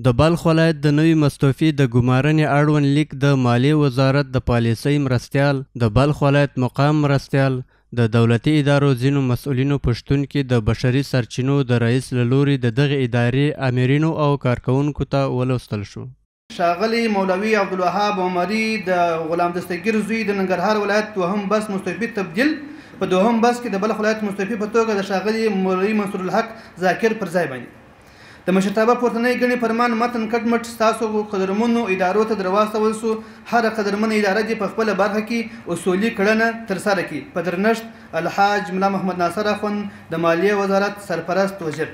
د بلخ ولایت د نوي مستوفي د ګمارنې اړوند لیک د مالیې وزارت د پالیسۍ مرستیال، د بلخ ولایت مقام مرستیال، د دولتي ادارو ځینو مسؤلینو په شتون کې د بشري سرچینو د رئیس له لوري د دغې ادارې امرینو او کارکوونکو ته ولوستل شو. ښاغلی مولوي عبدالوهاب عمري د غلام دستګیر زوی د ننګرهار ولایت دوهم بس مستوفي تبدیل په دوهم بس کې د بلخ ولایت مستوفي په توګه د ښاغلي مولوي منصور الحق ذاکر پر ځای باندې د مشرتابه پورتنۍ ګڼې فرمان متن کټ مټ ستاسو قدرمنو ادارو ته در واستول سو. هره قدرمنه اداره دې په خپله برخه کې اصولي کړنه ترسره کړي. په درنښت الحاج ملا محمد ناصر اخوند د مالیې وزارت سرپرست وزیر.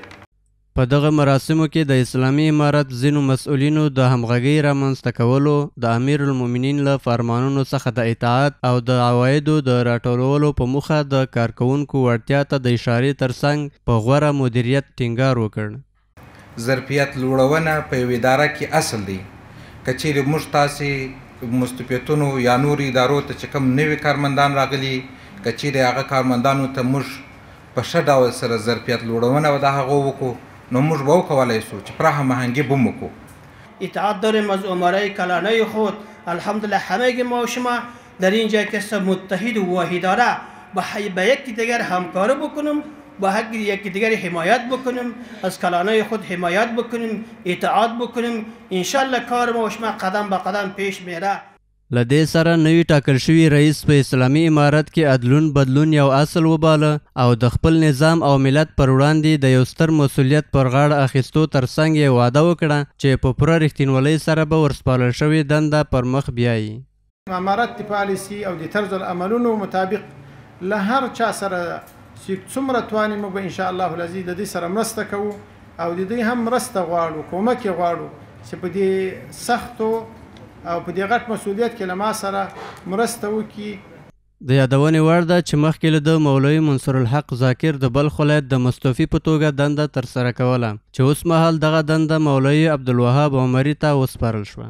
په دغه مراسمو کې د اسلامي امارت ځینو مسؤلینو د همغږۍ رامنځته کولو، د امیر المؤمنین له فرمانونو څخه د اطاعت او د عوایدو د راټولولو په موخه د کارکوونکو وړتیا ته د اشارې ترڅنګ په غوره مدیریت ټینګار وکړ. ظرفیت لوړونه په یو اداره کې اصل دی. که چیرې موږ تاسې مستوفیتونو یا نورو ادارو ته چې کوم نوي کارمندان راغلي، که چیرې هغه کارمندانو ته موږ په ښه ډول سره ظرفیت لوړونه و د هغو وکړو، نو موږ به وکولی شو چې پراخه مهنګي به وکړو. اطاعت داریم از امرای کلانه خود. الحمدلله همه ما و شما در اینجا که متحد و واحدانه به یکی دیگر همکاری بکنیم، با یکی دیگر حمایت بکنیم، از کلانه خود حمایت بکنیم، اطاعت بکنیم. انشالله کار ما و شما قدم به قدم پیش میره. له دې سره نوي ټاکل شوي رئیس په اسلامي امارت کې عدلون بدلون یو اصل وباله او د خپل نظام او ملت پر وړاندې د یو ستر مسؤلیت پر غاړه اخیستو ترڅنګ یې وعده وکړه چې په پوره رښتینولۍ سره به ورسپارل شوې دنده پر مخ بیایي. امارت د پالیسي او د طرز العملونو مطابق له هر چا سره چې څومره توانې موږ به انشاءالله العزیز د دې سره مرسته کوو او د دوی هم مرسته غواړو، کومک یې غواړو چې په دې سختو او په دې غټ مسؤلیت کې له ما سره مرسته وکړي. د یادونې وړ ده چې مخکې له د مولوي منصور الحق ذاکر د بلخ ولایت د مستوفي په توګه دنده ترسره کوله، چې اوس مهال دغه دنده مولوي عبدالوهاب عمري ته وسپارل شوه.